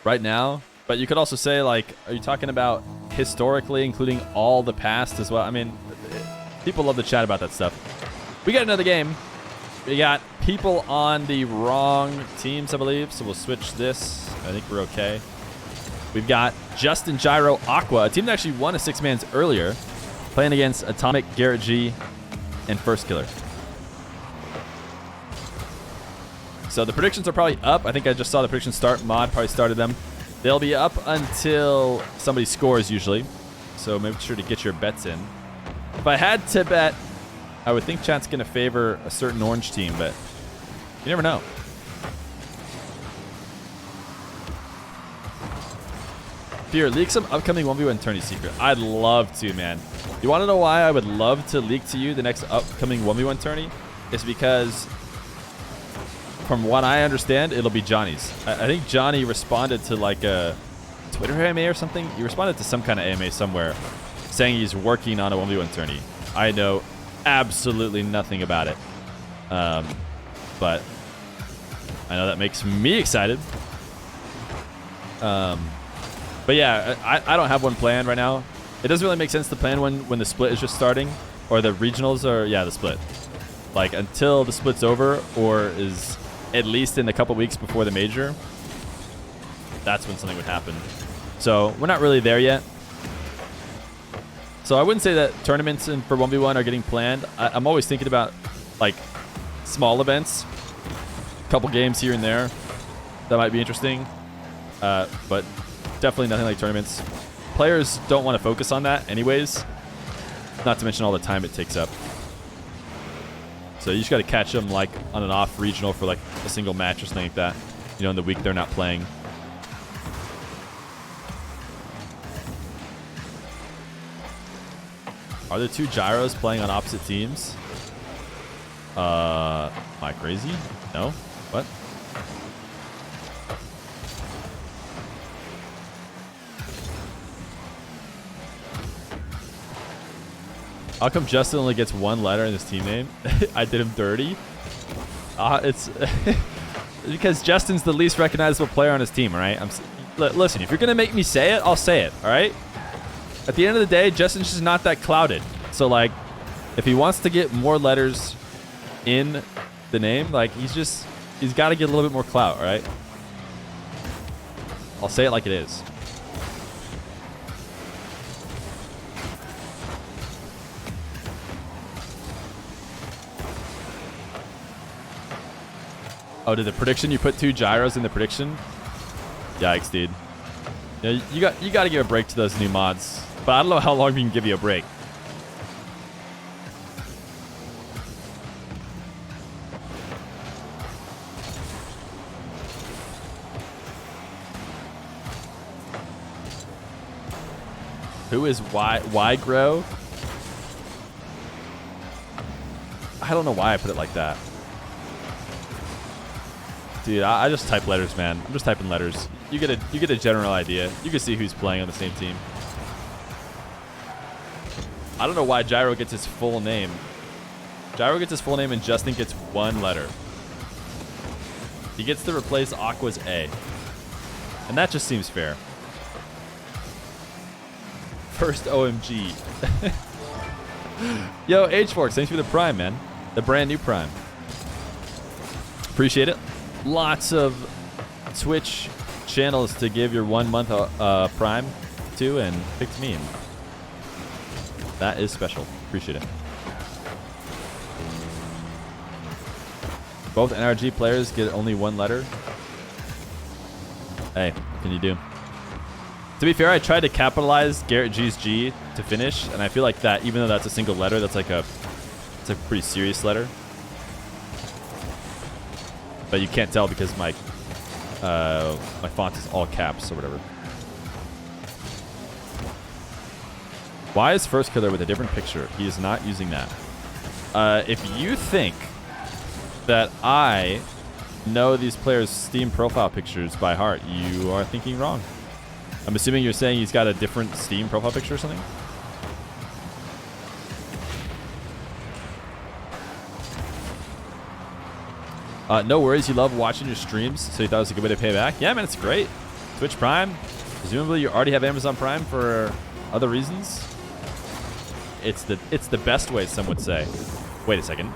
right now. But you could also say, like, are you talking about historically, including all the past as well? I mean, people love to chat about that stuff. We got another game. We got people on the wrong teams, I believe. So we'll switch this. I think we're okay. We've got Justin Gyro Aqua, a team that actually won a 6-mans earlier, playing against Atomic, GarrettG, and Firstkiller. So the predictions are probably up. I think I just saw the predictions start. Mod probably started them. They'll be up until somebody scores usually. So make sure to get your bets in. If I had to bet, I would think chat's going to favor a certain orange team, but you never know. Feer, leak some upcoming 1v1 tourney secret. I'd love to, man. You want to know why I would love to leak to you the next upcoming 1v1 tourney? It's because, from what I understand, it'll be Johnny's. I think Johnny responded to like a Twitter AMA or something. He responded to some kind of AMA somewhere saying he's working on a 1v1 tourney. I know absolutely nothing about it. But I know that makes me excited. But yeah, I don't have one planned right now. It doesn't really make sense to plan when the split is just starting, or the regionals are, yeah, the split. Like until the split's over, or is at least in a couple weeks before the major, that's when something would happen. So we're not really there yet. So I wouldn't say that tournaments for 1v1 are getting planned. I'm always thinking about like small events, a couple games here and there that might be interesting, but definitely nothing like tournaments. Players don't want to focus on that anyways, not to mention all the time it takes up. So you just got to catch them like on an off regional for like a single match or something like that, you know, in the week they're not playing. Are there two gyros playing on opposite teams? Am I crazy? No? What? How come Justin only gets one letter in his team name? I did him dirty. It's because Justin's the least recognizable player on his team, all right? Listen, if you're going to make me say it, I'll say it, all right? At the end of the day, Justin's just not that clouded. So, like, if he wants to get more letters in the name, like, he's got to get a little bit more clout, all right? I'll say it like it is. Oh, did the prediction, you put two gyros in the prediction? Yikes, dude. Yeah, you got to give a break to those new mods. But I don't know how long we can give you a break. Who is Y-Grow? I don't know why I put it like that. Dude, I just type letters, man. I'm just typing letters. You get a general idea. You can see who's playing on the same team. I don't know why Gyro gets his full name. Gyro gets his full name and Justin gets one letter. He gets to replace Aqua's A. And that just seems fair. First OMG. Yo, H-Forks, thanks for the Prime, man. The brand new Prime. Appreciate it. Lots of Twitch channels to give your 1 month Prime to, and picked me. That is special. Appreciate it. Both NRG players get only one letter. Hey, what can you do? To be fair, I tried to capitalize GarrettG's G to finish, and I feel like that, even though that's a single letter, it's a pretty serious letter. But you can't tell because my font is all caps or whatever. Why is Firstkiller with a different picture? He is not using that. If you think that I know these players' Steam profile pictures by heart, you are thinking wrong. I'm assuming you're saying he's got a different Steam profile picture or something? No worries. You love watching your streams, so you thought it was a good way to pay back? Yeah, man, it's great. Twitch Prime? Presumably you already have Amazon Prime for other reasons? It's the best way, some would say. Wait a second.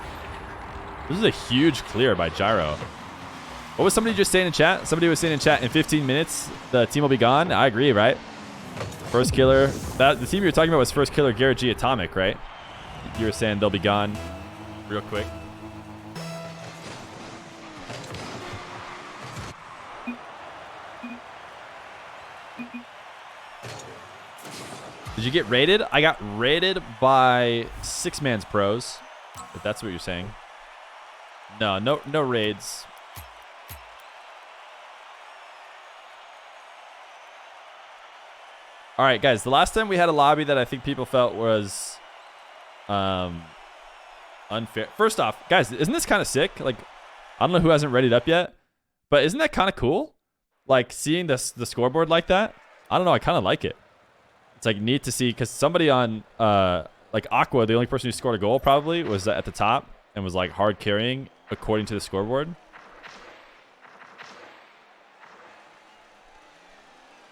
This is a huge clear by Gyro. What was somebody just saying in chat? Somebody was saying in chat, in 15 minutes, the team will be gone. I agree, right? Firstkiller. The team you were talking about was Firstkiller, GarrettG, Atomic, right? You were saying they'll be gone real quick. Did you get raided? I got raided by 6-man's pros, if that's what you're saying. No raids. All right, guys. The last time we had a lobby that I think people felt was unfair. First off, guys, isn't this kind of sick? Like, I don't know who hasn't readied up yet, but isn't that kind of cool? Like, seeing the scoreboard like that? I don't know. I kind of like it. It's like neat to see, because somebody on like Aqua, the only person who scored a goal probably was at the top and was like hard carrying according to the scoreboard.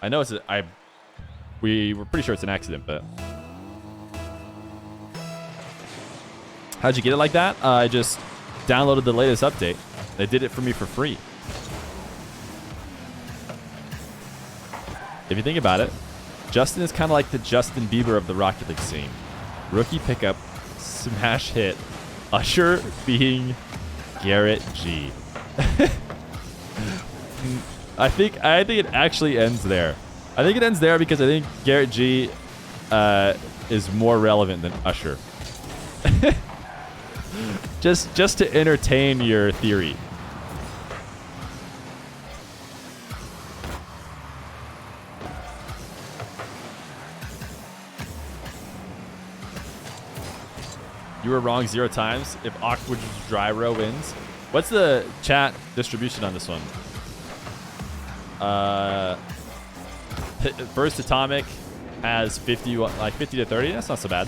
I know we were pretty sure it's an accident, but how'd you get it like that? I just downloaded the latest update. They did it for me for free. If you think about it, Justin is kind of like the Justin Bieber of the Rocket League scene. Rookie pickup, smash hit, Usher being GarrettG. I think it actually ends there. I think it ends there because I think GarrettG is more relevant than Usher. just to entertain your theory. You were wrong 0 times. If Awkward Dryro wins. What's the chat distribution on this one? First Atomic has 50 to 30. That's not so bad.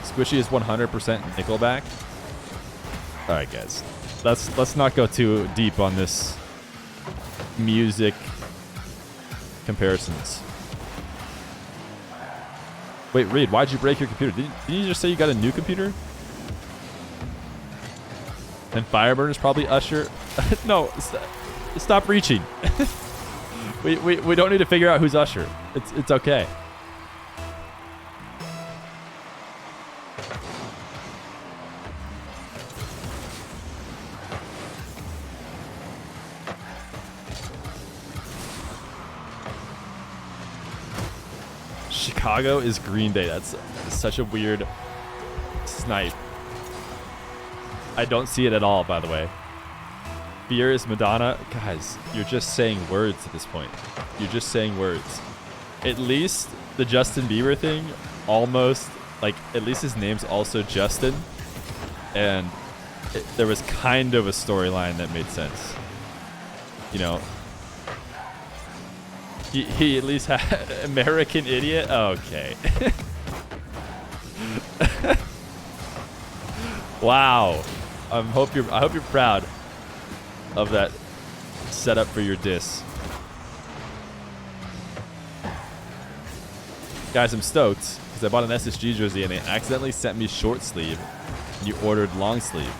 Squishy is 100% Nickelback. All right, guys. Let's not go too deep on this music comparisons. Wait, Reed, why'd you break your computer? Didn't you just say you got a new computer? And Fireburner's probably Usher. No, stop reaching. we don't need to figure out who's Usher. It's okay. Chicago is Green Day. That's such a weird snipe. I don't see it at all, by the way. Feer is Madonna. Guys, you're just saying words at this point. You're just saying words. At least the Justin Bieber thing, almost, like, at least his name's also Justin. And there was kind of a storyline that made sense. You know, he at least had American Idiot. Okay. Wow. I hope you're proud of that setup for your diss. Guys, I'm stoked because I bought an SSG jersey and they accidentally sent me short sleeve. And you ordered long sleeve.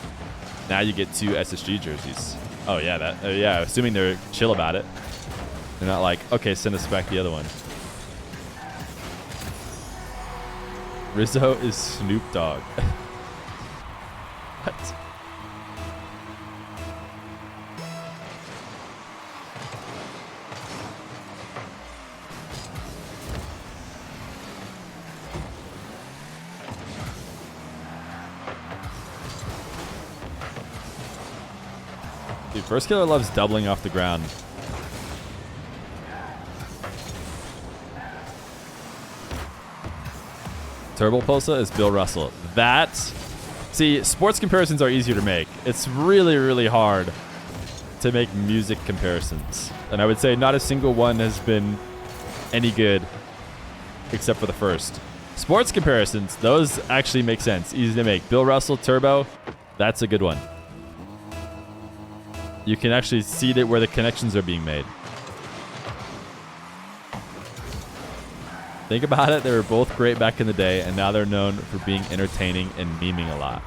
Now you get 2 SSG jerseys. Oh yeah, yeah. Assuming they're chill about it. They're not like, okay, send us back the other one. Rizzo is Snoop Dogg. What? Dude, Firstkiller loves doubling off the ground. Turbo Pulsa is Bill Russell. See, sports comparisons are easier to make. It's really, really hard to make music comparisons. And I would say not a single one has been any good except for the first. Sports comparisons, those actually make sense. Easy to make. Bill Russell, Turbo, that's a good one. you can actually see that where the connections are being made. Think about it. They were both great back in the day, and now they're known for being entertaining and memeing a lot.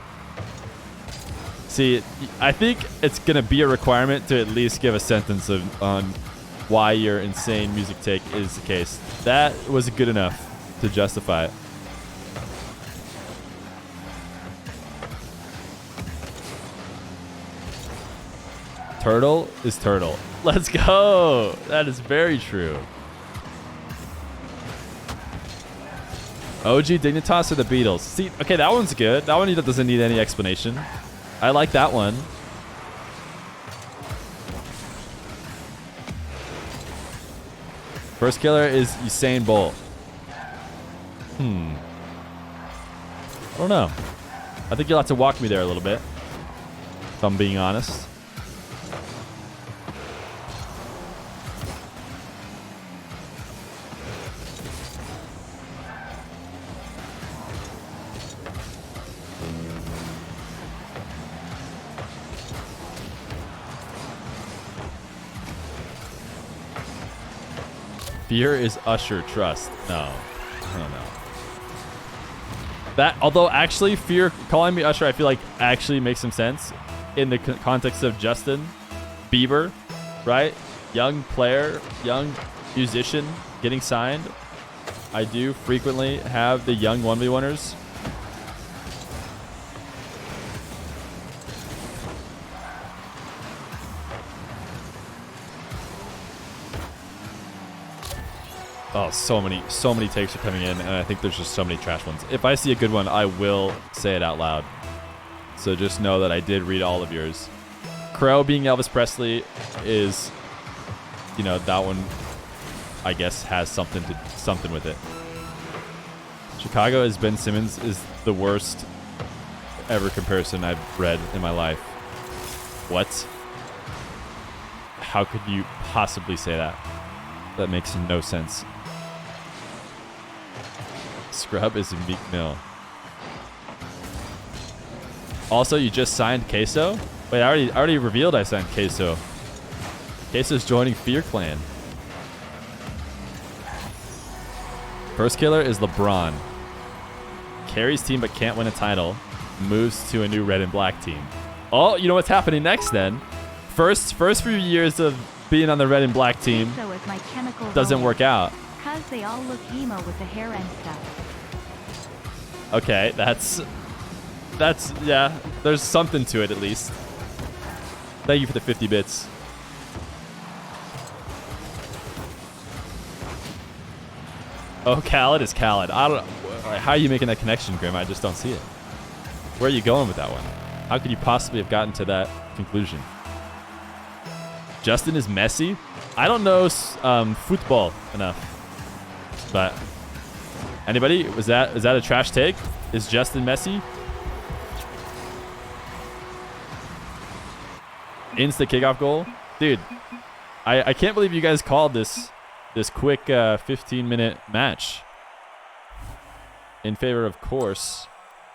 See, I think it's going to be a requirement to at least give a sentence on why your insane music take is the case. That was good enough to justify it. Turtle is turtle. Let's go. That is very true. OG Dignitas or the Beatles? See, okay, that one's good. That one doesn't need any explanation. I like that one. Firstkiller is Usain Bolt. I don't know. I think you'll have to walk me there a little bit, if I'm being honest. Feer is Usher Trust. No, I don't know. That, although actually Feer calling me Usher, I feel like actually makes some sense in the context of Justin Bieber, right? Young player, young musician getting signed. I do frequently have the young 1v1ers. Oh, so many takes are coming in, and I think there's just so many trash ones. If I see a good one, I will say it out loud. So just know that I did read all of yours. Crow being Elvis Presley is, you know, that one, I guess, has something with it. Chicago as Ben Simmons is the worst ever comparison I've read in my life. What? How could you possibly say that? That makes no sense. Scrub is Meek Mill. Also, you just signed Queso? Wait, I already revealed I signed Queso. Queso's joining Feer Clan. Firstkiller is LeBron. Carries team but can't win a title. Moves to a new red and black team. Oh, you know what's happening next then? First few years of being on the red and black team doesn't work out. Because they all look emo with the hair and stuff. Okay, that's yeah, there's something to it at least. Thank you for the 50 bits. Oh, Khaled is Khaled. I don't know. How are you making that connection, Grim? I just don't see it. Where are you going with that one? How could you possibly have gotten to that conclusion? Justin is Messi? I don't know football enough. But anybody? Is that a trash take? Is Justin Messi? Insta kickoff goal? Dude, I can't believe you guys called this quick 15-minute match in favor, of course,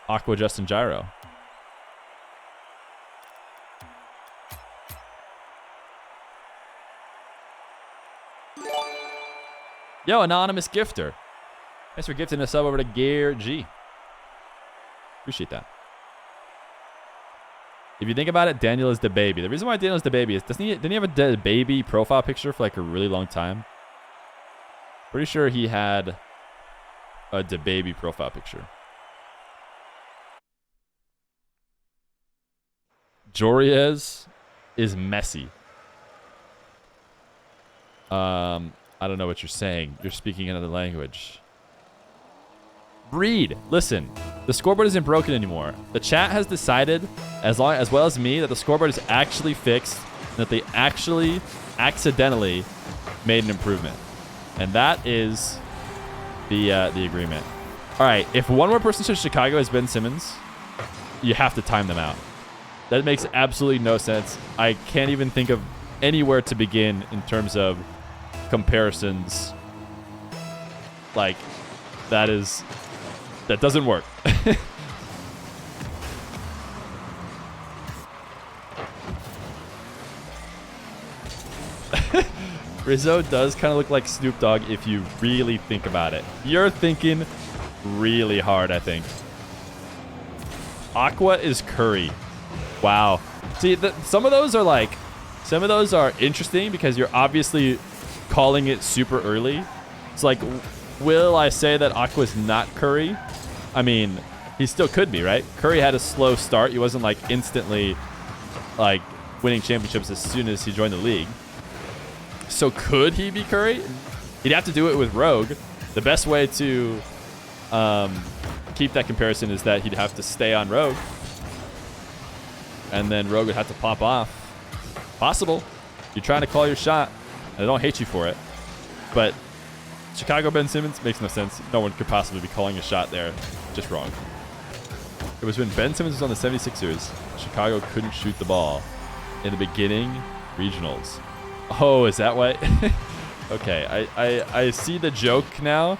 Aqua Justin Gyro. Yo, anonymous gifter. Thanks for gifting a sub over to GarrettG. Appreciate that. If you think about it, Daniel is the baby. The reason why Daniel is the baby is didn't he have a baby profile picture for like a really long time? Pretty sure he had a baby profile picture. Joriez is Messi. I don't know what you're saying. You're speaking another language. Read. Listen. The scoreboard isn't broken anymore. The chat has decided, as well as me, that the scoreboard is actually fixed, and that they actually accidentally made an improvement. And that is the agreement. All right. If one more person says Chicago is Ben Simmons, you have to time them out. That makes absolutely no sense. I can't even think of anywhere to begin in terms of comparisons. Like, that doesn't work. Rizzo does kind of look like Snoop Dogg if you really think about it. You're thinking really hard, I think. Aqua is Curry. Wow. See, some of those are interesting because you're obviously calling it super early. It's like, will I say that Aqua's not Curry? I mean, he still could be, right? Curry had a slow start. He wasn't like instantly like winning championships as soon as he joined the league. So could he be Curry? He'd have to do it with Rogue. The best way to keep that comparison is that he'd have to stay on Rogue. And then Rogue would have to pop off. Possible. You're trying to call your shot. And I don't hate you for it. But Chicago Ben Simmons makes no sense. No one could possibly be calling a shot there. Just wrong. It was when Ben Simmons was on the 76ers. Chicago couldn't shoot the ball in the beginning regionals. Oh, is that why? Okay, I see the joke now.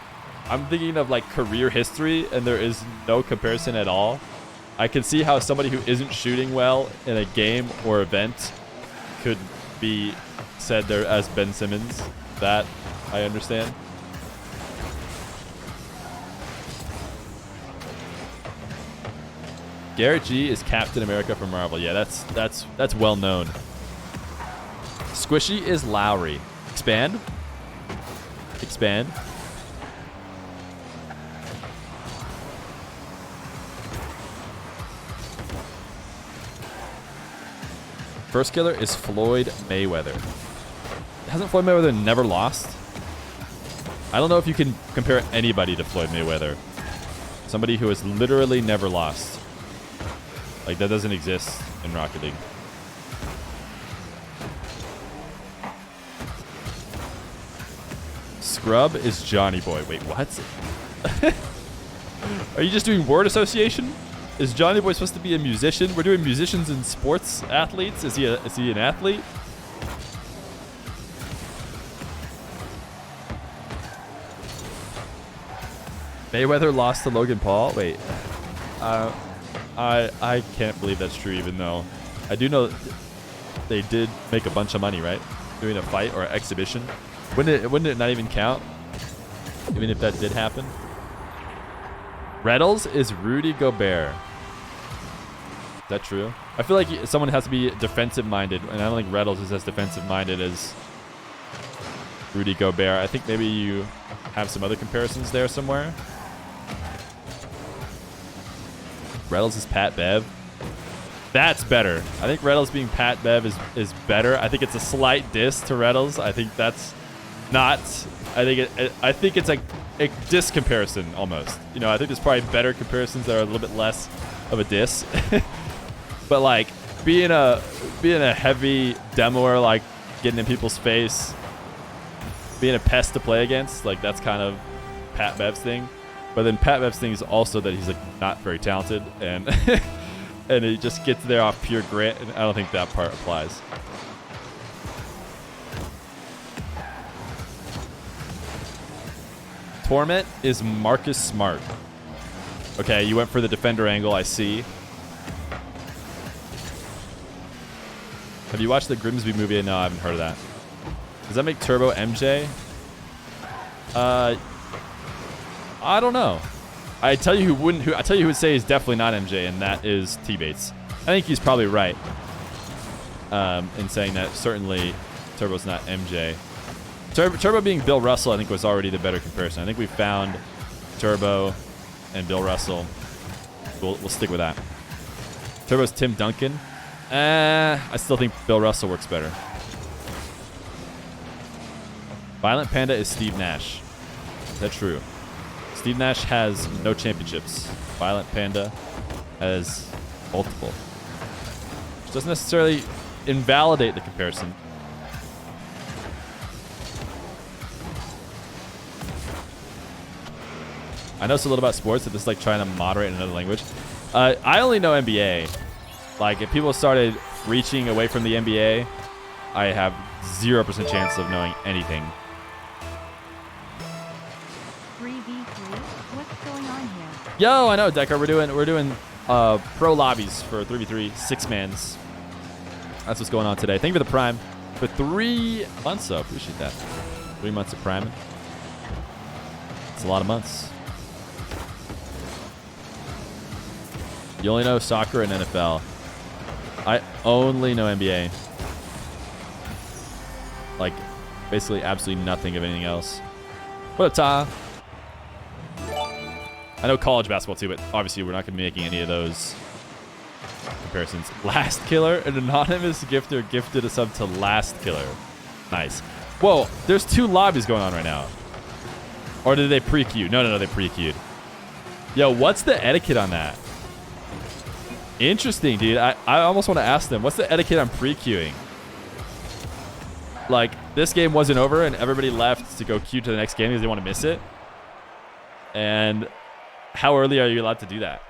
I'm thinking of like career history, and there is no comparison at all. I can see how somebody who isn't shooting well in a game or event could be said there as Ben Simmons. That I understand. GarrettG is Captain America from Marvel. Yeah, that's well known. Squishy is Lowry. Expand. Expand. Firstkiller is Floyd Mayweather. Hasn't Floyd Mayweather never lost? I don't know if you can compare anybody to Floyd Mayweather. Somebody who has literally never lost. Like, that doesn't exist in Rocket League. Scrub is Johnny Boy. Wait, what? Are you just doing word association? Is Johnny Boy supposed to be a musician? We're doing musicians and sports athletes. Is he an athlete? Mayweather lost to Logan Paul. Wait, I can't believe that's true. Even though I do know they did make a bunch of money, right? Doing a fight or an exhibition. Wouldn't it not even count? Even if that did happen. Reynolds is Rudy Gobert. Is that true? I feel like someone has to be defensive-minded, and I don't think Reynolds is as defensive-minded as Rudy Gobert. I think maybe you have some other comparisons there somewhere. Reynolds is Pat Bev. That's better. I think Reynolds being Pat Bev is better. I think it's a slight diss to Reynolds. I think that's not. I think it's like a diss comparison almost. You know, I think there's probably better comparisons that are a little bit less of a diss. But like being a heavy demoer, like getting in people's face, being a pest to play against, like that's kind of Pat Bev's thing. But then Pat Bev's thing is also that he's like not very talented, and and he just gets there off pure grit, and I don't think that part applies. Torment is Marcus Smart. Okay, you went for the defender angle, I see. Have you watched the Grimsby movie? No, I haven't heard of that. Does that make Turbo MJ? I don't know. I tell you who would say is definitely not MJ, and that is T-Bates. I think he's probably right in saying that certainly Turbo's not MJ. Turbo being Bill Russell, I think, was already the better comparison. I think we found Turbo and Bill Russell. We'll stick with that. Turbo's Tim Duncan. I still think Bill Russell works better. Violent Panda is Steve Nash. Is that true? Steve Nash has no championships. Violent Panda has multiple. Which doesn't necessarily invalidate the comparison. I know so little about sports that this is like trying to moderate in another language. I only know NBA. Like, if people started reaching away from the NBA, I have 0% chance of knowing anything. 3v3? What's going on here? Yo, I know, Decker. We're doing pro lobbies for 3v3 6-mans. That's what's going on today. Thank you for the prime. for 3 months, so appreciate that. 3 months of Prime. It's a lot of months. You only know soccer and NFL. I only know NBA. Like, basically absolutely nothing of anything else. What up, Ta? I know college basketball too, but obviously we're not going to be making any of those comparisons. Last Killer, an anonymous gifter gifted a sub to Last Killer. Nice. Whoa, there's 2 lobbies going on right now. Or did they pre-queue? No, they pre-queued. Yo, what's the etiquette on that? Interesting, dude. I almost want to ask them, what's the etiquette on pre-queuing? Like, this game wasn't over and everybody left to go queue to the next game because they want to miss it. And how early are you allowed to do that?